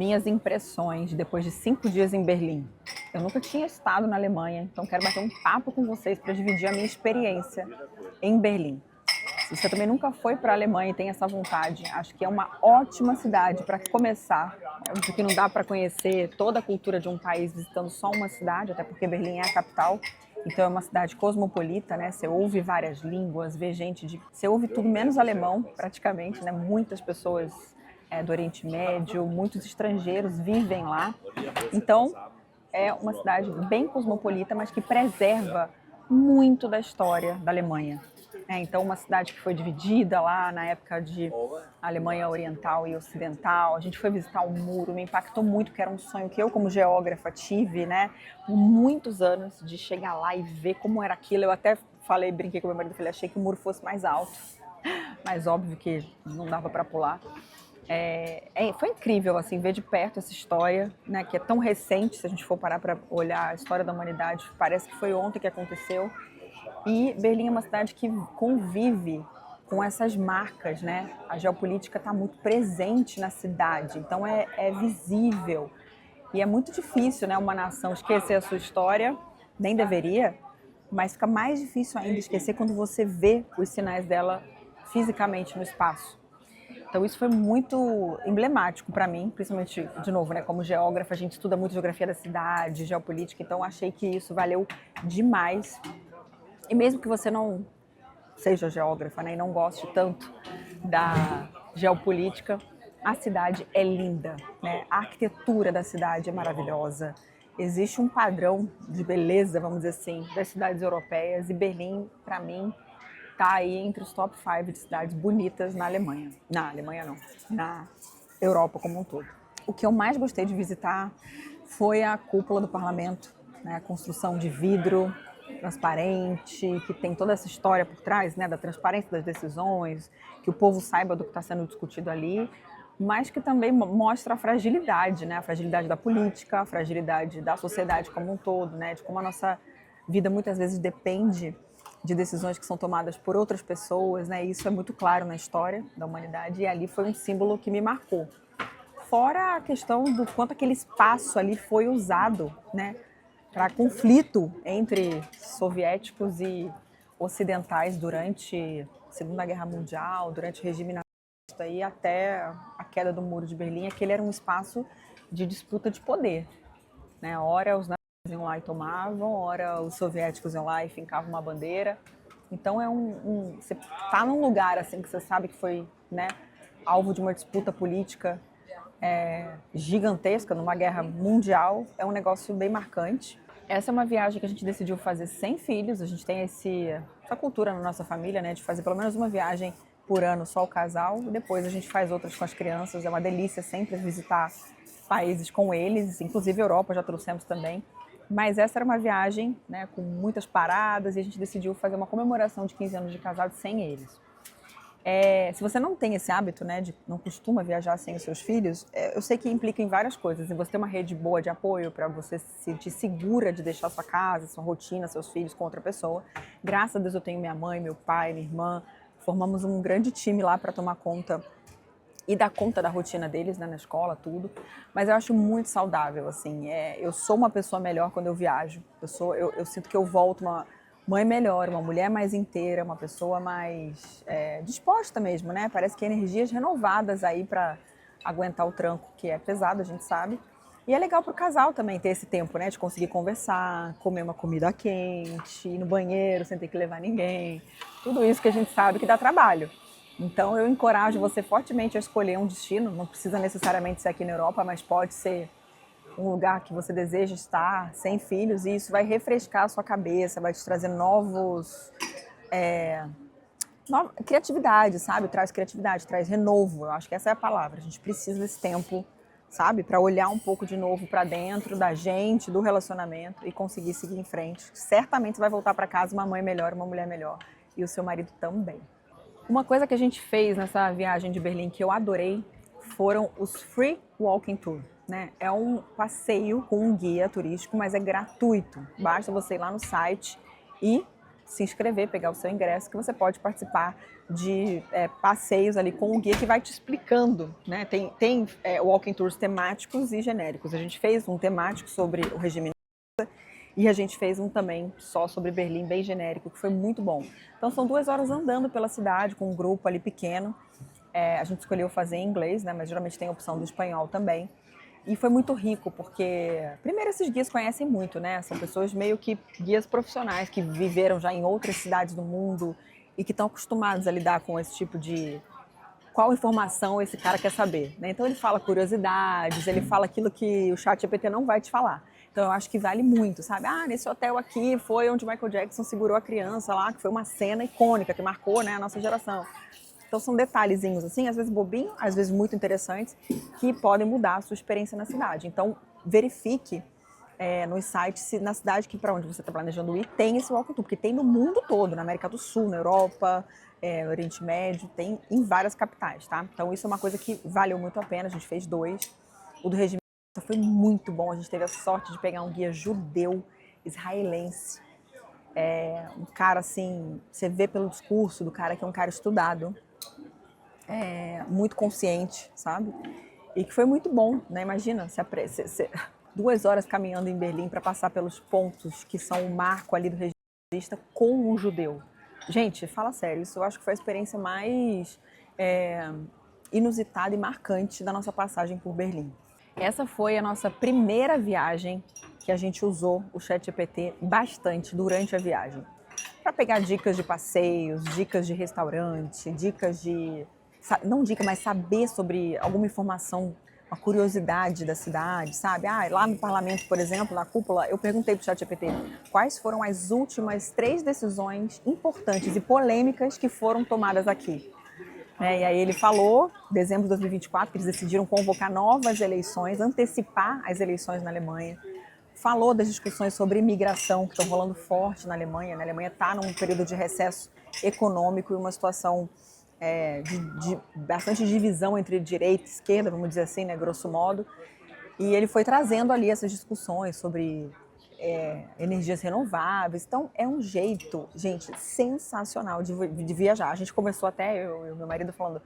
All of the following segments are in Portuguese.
Minhas impressões depois de 5 dias em Berlim. Eu nunca tinha estado na Alemanha, então quero bater um papo com vocês para dividir a minha experiência em Berlim. Se você também nunca foi para a Alemanha e tem essa vontade, acho que é uma ótima cidade para começar. É óbvio que não dá para conhecer toda a cultura de um país visitando só uma cidade, até porque Berlim é a capital. Então é uma cidade cosmopolita, né? Você ouve várias línguas, vê gente de... Você ouve tudo menos alemão, praticamente, né? Muitas pessoas do Oriente Médio, muitos estrangeiros vivem lá. Então é uma cidade bem cosmopolita, mas que preserva muito da história da Alemanha. Então, uma cidade que foi dividida lá na época de Alemanha Oriental e Ocidental. A gente foi visitar o muro, me impactou muito, porque era um sonho que eu, como geógrafa, tive, né? Por muitos anos, de chegar lá e ver como era aquilo. Eu até falei, brinquei com meu marido, falei, achei que o muro fosse mais alto, mas óbvio que não dava para pular. Foi incrível assim ver de perto essa história, né, que é tão recente. Se a gente for parar para olhar a história da humanidade, parece que foi ontem que aconteceu. E Berlim é uma cidade que convive com essas marcas, né? A geopolítica está muito presente na cidade, então é visível. E é muito difícil, né, uma nação esquecer a sua história, nem deveria, mas fica mais difícil ainda esquecer quando você vê os sinais dela fisicamente no espaço. Então isso foi muito emblemático para mim, principalmente, de novo, né, como geógrafa, a gente estuda muito geografia da cidade, geopolítica, então achei que isso valeu demais. E mesmo que você não seja geógrafa, né, e não goste tanto da geopolítica, a cidade é linda, né? A arquitetura da cidade é maravilhosa. Existe um padrão de beleza, vamos dizer assim, das cidades europeias, e Berlim, para mim, está aí entre os top 5 de cidades bonitas na Alemanha. Na Alemanha não, na Europa como um todo. O que eu mais gostei de visitar foi a cúpula do parlamento, né? A construção de vidro transparente, que tem toda essa história por trás, né? Da transparência das decisões, que o povo saiba do que está sendo discutido ali, mas que também mostra a fragilidade, né? A fragilidade da política, a fragilidade da sociedade como um todo, né? De como a nossa vida muitas vezes depende de decisões que são tomadas por outras pessoas, né? Isso é muito claro na história da humanidade, e ali foi um símbolo que me marcou. Fora a questão do quanto aquele espaço ali foi usado, né, para conflito entre soviéticos e ocidentais durante a Segunda Guerra Mundial, durante o regime nazista e até a queda do Muro de Berlim. Aquele era um espaço de disputa de poder, né? Ora os nazistas iam lá e tomavam, ora os soviéticos iam lá e fincavam uma bandeira. Então você está num lugar assim que você sabe que foi, né, alvo de uma disputa política gigantesca, numa guerra mundial, é um negócio bem marcante. Essa é uma viagem que a gente decidiu fazer sem filhos. A gente tem essa cultura na nossa família, né, de fazer pelo menos uma viagem por ano só o casal, e depois a gente faz outras com as crianças. É uma delícia sempre visitar países com eles, inclusive a Europa já trouxemos também. Mas essa era uma viagem, né, com muitas paradas, e a gente decidiu fazer uma comemoração de 15 anos de casado sem eles. Se você não tem esse hábito, né, não costuma viajar sem os seus filhos, eu sei que implica em várias coisas. E você ter uma rede boa de apoio para você se sentir segura de deixar sua casa, sua rotina, seus filhos com outra pessoa. Graças a Deus eu tenho minha mãe, meu pai, minha irmã. Formamos um grande time lá para tomar conta e dar conta da rotina deles, né, na escola, tudo. Mas eu acho muito saudável, assim. Eu sou uma pessoa melhor quando eu viajo. Eu sinto que eu volto uma mãe melhor, uma mulher mais inteira, uma pessoa mais disposta mesmo, né? Parece que energias renovadas aí para aguentar o tranco, que é pesado, a gente sabe. E é legal pro casal também ter esse tempo, né? De conseguir conversar, comer uma comida quente, ir no banheiro sem ter que levar ninguém. Tudo isso que a gente sabe que dá trabalho. Então eu encorajo você fortemente a escolher um destino. Não precisa necessariamente ser aqui na Europa, mas pode ser um lugar que você deseja estar, sem filhos, e isso vai refrescar a sua cabeça, vai te trazer criatividade, sabe? Traz criatividade, traz renovo. Eu acho que essa é a palavra. A gente precisa desse tempo, sabe? Para olhar um pouco de novo para dentro da gente, do relacionamento, e conseguir seguir em frente. Certamente você vai voltar para casa uma mãe melhor, uma mulher melhor, e o seu marido também. Uma coisa que a gente fez nessa viagem de Berlim que eu adorei foram os Free Walking Tour, né? É um passeio com um guia turístico, mas é gratuito. Basta você ir lá no site e se inscrever, pegar o seu ingresso, que você pode participar de passeios ali com o guia que vai te explicando, né? Tem walking tours temáticos e genéricos. A gente fez um temático sobre o regime e a gente fez um também só sobre Berlim, bem genérico, que foi muito bom. Então são 2 horas andando pela cidade com um grupo ali pequeno. A gente escolheu fazer em inglês, né? Mas geralmente tem a opção do espanhol também. E foi muito rico, porque, primeiro, esses guias conhecem muito, né? São pessoas meio que guias profissionais, que viveram já em outras cidades do mundo e que estão acostumados a lidar com esse tipo de... Qual informação esse cara quer saber, né? Então ele fala curiosidades, ele fala aquilo que o ChatGPT não vai te falar. Então eu acho que vale muito, sabe? Ah, nesse hotel aqui foi onde Michael Jackson segurou a criança lá, que foi uma cena icônica, que marcou, né, a nossa geração. Então são detalhezinhos assim, às vezes bobinhos, às vezes muito interessantes, que podem mudar a sua experiência na cidade. Então verifique nos sites se na cidade que para onde você está planejando ir tem esse walking tour, porque tem no mundo todo, na América do Sul, na Europa, no Oriente Médio, tem em várias capitais, tá? Então isso é uma coisa que valeu muito a pena, a gente fez 2. O do regimento foi muito bom, a gente teve a sorte de pegar um guia judeu, israelense, um cara assim, você vê pelo discurso do cara que é um cara estudado, muito consciente, sabe? E que foi muito bom, né? Imagina, 2 horas caminhando em Berlim para passar pelos pontos que são o marco ali do regista com um judeu. Gente, fala sério, isso eu acho que foi a experiência mais inusitada e marcante da nossa passagem por Berlim. Essa foi a nossa primeira viagem que a gente usou o ChatGPT bastante durante a viagem. Para pegar dicas de passeios, dicas de restaurante, dicas de... Não dica, mas saber sobre alguma informação, uma curiosidade da cidade, sabe? Lá no parlamento, por exemplo, na cúpula, eu perguntei para o ChatGPT quais foram as últimas 3 decisões importantes e polêmicas que foram tomadas aqui. E aí ele falou, dezembro de 2024, que eles decidiram convocar novas eleições, antecipar as eleições na Alemanha. Falou das discussões sobre imigração que estão rolando forte na Alemanha. A Alemanha está num período de recesso econômico e uma situação de bastante divisão entre direita e esquerda, vamos dizer assim, né, grosso modo. E ele foi trazendo ali essas discussões sobre energias renováveis. Então, é um jeito, gente, sensacional de viajar. A gente começou até, eu e meu marido, falando: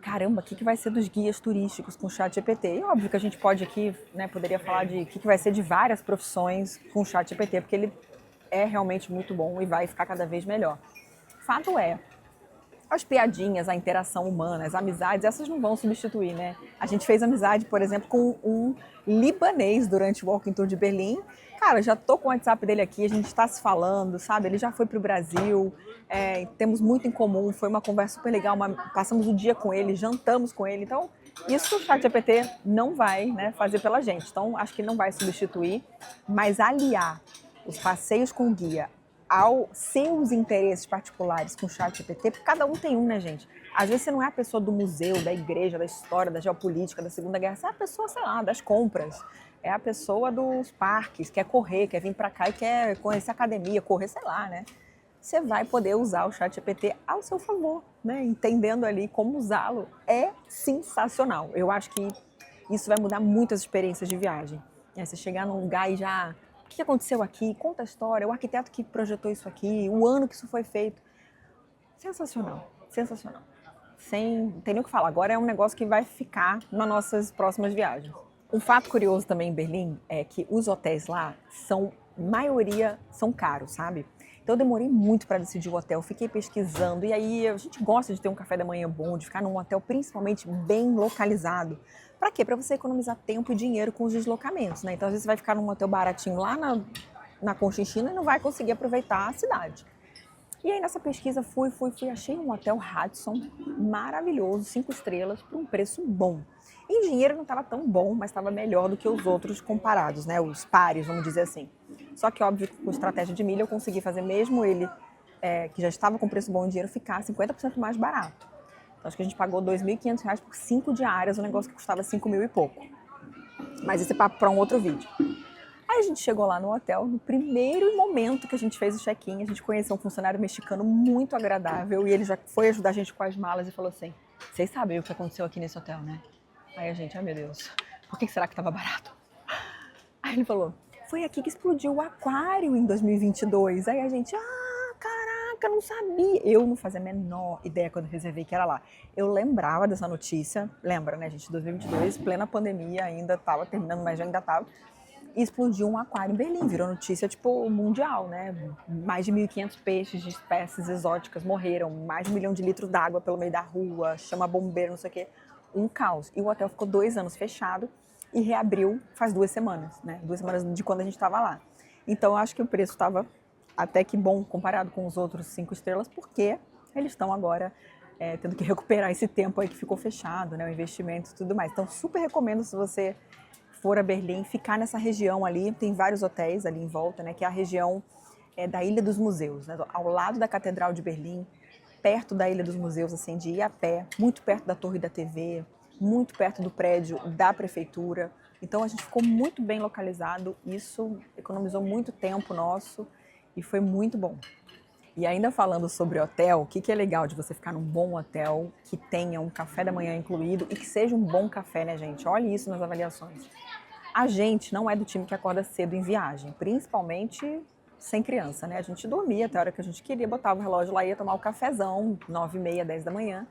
caramba, o que vai ser dos guias turísticos com o ChatGPT? E óbvio que a gente pode aqui, né, poderia falar de o que vai ser de várias profissões com o ChatGPT, porque ele é realmente muito bom e vai ficar cada vez melhor. Fato é, as piadinhas, a interação humana, as amizades, essas não vão substituir, né? A gente fez amizade, por exemplo, com um libanês durante o Walking Tour de Berlim. Cara, já tô com o WhatsApp dele aqui, a gente está se falando, sabe? Ele já foi para o Brasil, temos muito em comum, foi uma conversa super legal, passamos o dia com ele, jantamos com ele. Então, isso o ChatGPT não vai, né, fazer pela gente. Então, acho que não vai substituir, mas aliar os passeios com guia aos seus interesses particulares com o ChatGPT, porque cada um tem um, né, gente? Às vezes você não é a pessoa do museu, da igreja, da história, da geopolítica, da Segunda Guerra, você é a pessoa, sei lá, das compras. É a pessoa dos parques, quer correr, quer vir para cá e quer conhecer a academia, correr, sei lá, né? Você vai poder usar o ChatGPT ao seu favor, né? Entendendo ali como usá-lo é sensacional. Eu acho que isso vai mudar muitas experiências de viagem. Você chegar num lugar e já... O que aconteceu aqui? Conta a história, o arquiteto que projetou isso aqui, o ano que isso foi feito. Sensacional, sensacional. Sem tem nem o que falar. Agora é um negócio que vai ficar nas nossas próximas viagens. Um fato curioso também em Berlim é que os hotéis lá maioria são caros, sabe? Então eu demorei muito para decidir o hotel, fiquei pesquisando e aí a gente gosta de ter um café da manhã bom, de ficar num hotel principalmente bem localizado. Para quê? Para você economizar tempo e dinheiro com os deslocamentos, né? Então às vezes você vai ficar num hotel baratinho lá na Conchinchina e não vai conseguir aproveitar a cidade. E aí nessa pesquisa fui, achei um hotel Radisson maravilhoso, 5 estrelas, por um preço bom. Em dinheiro não estava tão bom, mas estava melhor do que os outros comparados, né? Os pares, vamos dizer assim. Só que, óbvio, com estratégia de milha eu consegui fazer mesmo ele, que já estava com preço bom em dinheiro, ficar 50% mais barato. Então acho que a gente pagou R$ 2.500 por 5 diárias, um negócio que custava 5 mil e pouco. Mas esse papo para um outro vídeo. Aí a gente chegou lá no hotel, no primeiro momento que a gente fez o check-in, a gente conheceu um funcionário mexicano muito agradável e ele já foi ajudar a gente com as malas e falou assim: vocês sabem o que aconteceu aqui nesse hotel, né? Aí a gente, meu Deus, por que será que estava barato? Aí ele falou: foi aqui que explodiu o aquário em 2022. Aí a gente, caraca, Caraca, não sabia. Eu não fazia a menor ideia quando reservei que era lá. Eu lembrava dessa notícia, lembra, né, gente? 2022, plena pandemia, ainda estava terminando, mas já ainda estava. E explodiu um aquário em Berlim, virou notícia, tipo, mundial, né? Mais de 1.500 peixes de espécies exóticas morreram, mais de 1 milhão de litros d'água pelo meio da rua, chama bombeiro, não sei o quê. Um caos. E o hotel ficou 2 anos fechado e reabriu faz 2 semanas, né? 2 semanas de quando a gente estava lá. Então, eu acho que o preço estava até que bom comparado com os outros 5 estrelas, porque eles estão agora tendo que recuperar esse tempo aí que ficou fechado, né? O investimento e tudo mais. Então, super recomendo se você for a Berlim, ficar nessa região ali, tem vários hotéis ali em volta, né, que é a região da Ilha dos Museus, né, ao lado da Catedral de Berlim, perto da Ilha dos Museus, assim, de ir a pé, muito perto da Torre da TV, muito perto do prédio da prefeitura. Então a gente ficou muito bem localizado, isso economizou muito tempo nosso e foi muito bom. E ainda falando sobre hotel, o que é legal de você ficar num bom hotel, que tenha um café da manhã incluído e que seja um bom café, né, gente? Olha isso nas avaliações. A gente não é do time que acorda cedo em viagem, principalmente sem criança, né? A gente dormia até a hora que a gente queria, botava o relógio lá e ia tomar o cafezão, 9h30, 10 da manhã.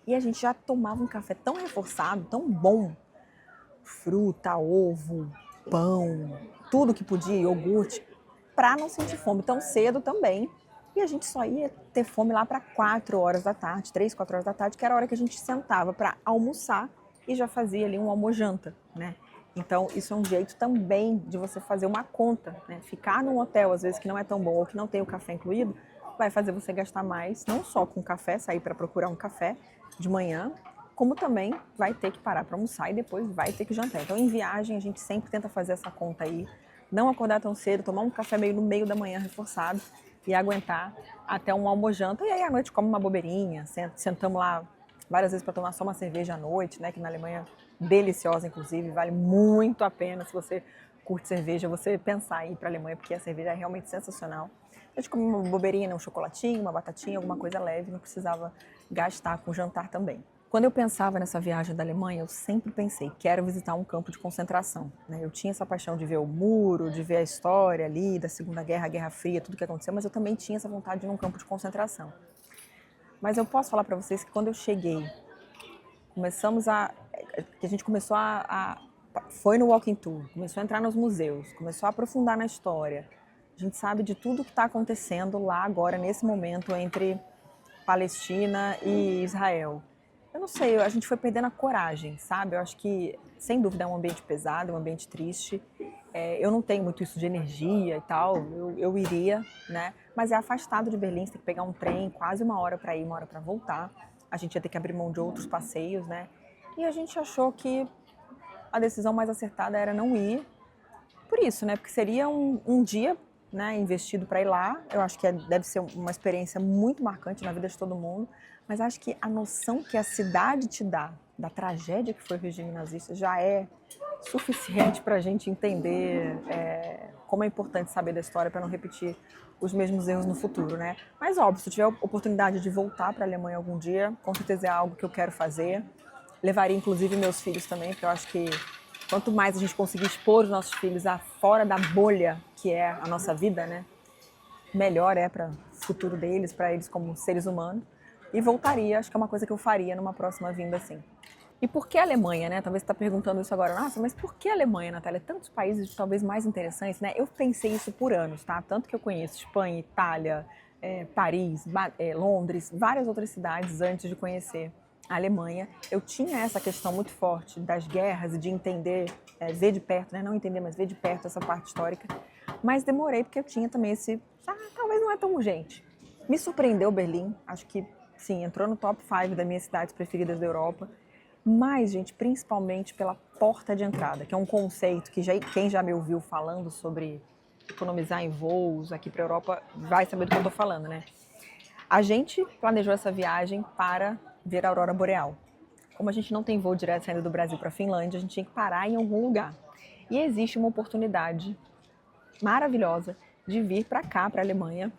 E a gente já tomava um café tão reforçado, tão bom. Fruta, ovo, pão, tudo que podia, iogurte, para não sentir fome tão cedo também. E a gente só ia ter fome lá para 4 horas da tarde, 3, 4 horas da tarde, que era a hora que a gente sentava para almoçar e já fazia ali um almojanta, né? Então, isso é um jeito também de você fazer uma conta, né? Ficar num hotel, às vezes, que não é tão bom ou que não tem o café incluído, vai fazer você gastar mais, não só com café, sair para procurar um café de manhã, como também vai ter que parar para almoçar e depois vai ter que jantar. Então, em viagem, a gente sempre tenta fazer essa conta aí, não acordar tão cedo, tomar um café meio no meio da manhã reforçado e aguentar até um almojanta. E aí, à noite, come uma bobeirinha, sentamos lá várias vezes para tomar só uma cerveja à noite, né, que na Alemanha deliciosa, inclusive, vale muito a pena se você curte cerveja, você pensar em ir para a Alemanha, porque a cerveja é realmente sensacional. A gente come uma bobeirinha, né, um chocolatinho, uma batatinha, alguma coisa leve, não precisava gastar com jantar também. Quando eu pensava nessa viagem da Alemanha, eu sempre pensei, quero visitar um campo de concentração, né? Eu tinha essa paixão de ver o muro, de ver a história ali da Segunda Guerra, a Guerra Fria, tudo que aconteceu, mas eu também tinha essa vontade de ir num campo de concentração. Mas eu posso falar para vocês que quando eu cheguei, que a gente começou foi no Walking Tour, começou a entrar nos museus, começou a aprofundar na história. A gente sabe de tudo que está acontecendo lá agora, nesse momento, entre Palestina e Israel. Eu não sei, a gente foi perdendo a coragem, sabe? Eu acho que, sem dúvida, é um ambiente pesado, é um ambiente triste. Eu não tenho muito isso de energia e tal, eu iria, né? Mas é afastado de Berlim, você tem que pegar um trem, quase 1 hora para ir, 1 hora para voltar. A gente ia ter que abrir mão de outros passeios, né? E a gente achou que a decisão mais acertada era não ir, por isso, né? Porque seria um dia, né, investido para ir lá. Eu acho que deve ser uma experiência muito marcante na vida de todo mundo. Mas acho que a noção que a cidade te dá da tragédia que foi o regime nazista já é suficiente para a gente entender como é importante saber da história para não repetir os mesmos erros no futuro, né? Mas óbvio, se eu tiver a oportunidade de voltar para a Alemanha algum dia, com certeza é algo que eu quero fazer. Levaria inclusive meus filhos também, porque eu acho que quanto mais a gente conseguir expor os nossos filhos a fora da bolha que é a nossa vida, né? Melhor é para o futuro deles, para eles como seres humanos. E voltaria, acho que é uma coisa que eu faria numa próxima vinda assim. E por que a Alemanha, né? Talvez você está perguntando isso agora. Nossa, mas por que a Alemanha, Natália? Tantos países talvez mais interessantes, né? Eu pensei isso por anos, tá? Tanto que eu conheço Espanha, Itália, Paris, Londres, várias outras cidades antes de conhecer a Alemanha. Eu tinha essa questão muito forte das guerras e de entender, ver de perto, né? Não entender, mas ver de perto essa parte histórica. Mas demorei porque eu tinha também talvez não é tão urgente. Me surpreendeu Berlim, acho que sim, entrou no top 5 das minhas cidades preferidas da Europa. Mas, gente, principalmente pela porta de entrada, que é um conceito que quem já me ouviu falando sobre economizar em voos aqui para a Europa vai saber do que eu estou falando, né? A gente planejou essa viagem para ver a aurora boreal. Como a gente não tem voo direto saindo do Brasil para a Finlândia, a gente tinha que parar em algum lugar. E existe uma oportunidade maravilhosa de vir para cá, para a Alemanha,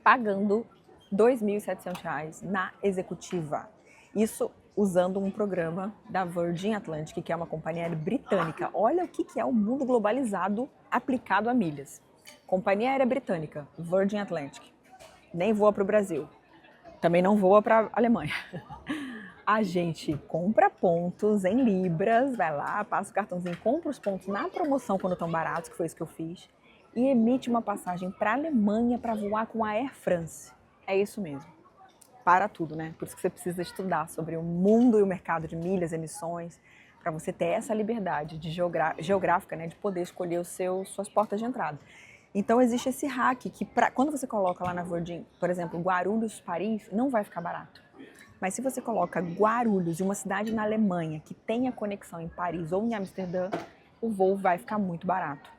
pagando R$ 2.700 na executiva. Isso usando um programa da Virgin Atlantic, que é uma companhia aérea britânica. Olha o que é o mundo globalizado aplicado a milhas. Companhia aérea britânica, Virgin Atlantic. nem voa para o Brasil, também não voa para a Alemanha. A gente compra pontos em libras, vai lá, passa o cartãozinho, compra os pontos na promoção quando estão baratos, que foi isso que eu fiz, e emite uma passagem para a Alemanha para voar com a Air France. É isso mesmo. Para tudo, né? Por isso que você precisa estudar sobre o mundo e o mercado de milhas, emissões, para você ter essa liberdade de geográfica, né? De poder escolher suas portas de entrada. Então existe esse hack que quando você coloca lá na Virgin, por exemplo, Guarulhos, Paris, não vai ficar barato. Mas se você coloca Guarulhos, uma cidade na Alemanha que tenha conexão em Paris ou em Amsterdã, o voo vai ficar muito barato.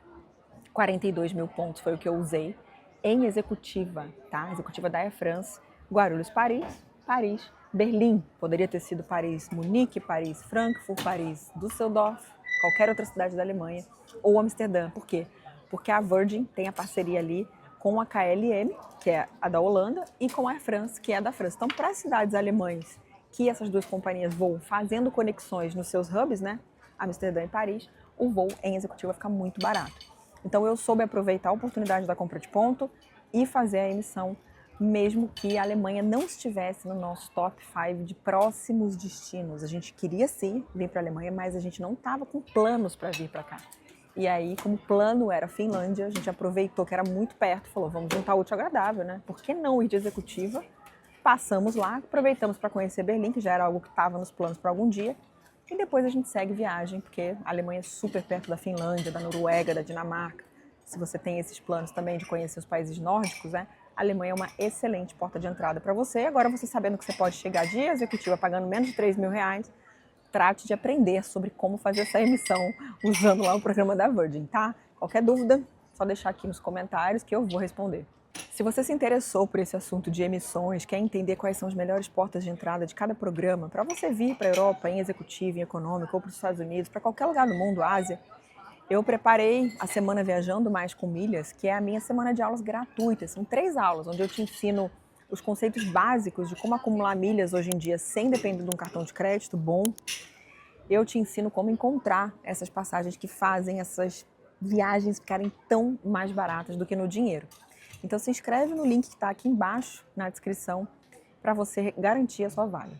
42 mil pontos foi o que eu usei em executiva, tá? Executiva da Air France, Guarulhos, Paris, Paris, Berlim. Poderia ter sido Paris, Munique, Paris, Frankfurt, Paris, Düsseldorf, qualquer outra cidade da Alemanha, ou Amsterdã. Por quê? Porque a Virgin tem a parceria ali com a KLM, que é a da Holanda, e com a Air France, que é a da França. Então, para as cidades alemães que essas duas companhias voam fazendo conexões nos seus hubs, né, Amsterdã e Paris, o voo em executiva fica muito barato. Então, eu soube aproveitar a oportunidade da compra de ponto e fazer a emissão, mesmo que a Alemanha não estivesse no nosso top 5 de próximos destinos. A gente queria sim vir para a Alemanha, mas a gente não estava com planos para vir para cá. E aí, como o plano era a Finlândia, a gente aproveitou que era muito perto, falou, vamos juntar o útil ao agradável, né? Por que não ir de executiva? Passamos lá, aproveitamos para conhecer Berlim, que já era algo que estava nos planos para algum dia, e depois a gente segue viagem, porque a Alemanha é super perto da Finlândia, da Noruega, da Dinamarca. Se você tem esses planos também de conhecer os países nórdicos, né? A Alemanha é uma excelente porta de entrada para você. Agora, você sabendo que você pode chegar de executiva pagando menos de 3 mil reais, trate de aprender sobre como fazer essa emissão usando lá o programa da Virgin, tá? Qualquer dúvida, só deixar aqui nos comentários que eu vou responder. Se você se interessou por esse assunto de emissões, quer entender quais são as melhores portas de entrada de cada programa, para você vir para a Europa em executivo, em econômico, ou para os Estados Unidos, para qualquer lugar do mundo, Ásia, eu preparei a Semana Viajando Mais com Milhas, que é a minha semana de aulas gratuitas. São 3 aulas, onde eu te ensino os conceitos básicos de como acumular milhas hoje em dia sem depender de um cartão de crédito bom. Eu te ensino como encontrar essas passagens que fazem essas viagens ficarem tão mais baratas do que no dinheiro. Então se inscreve no link que está aqui embaixo na descrição para você garantir a sua vaga.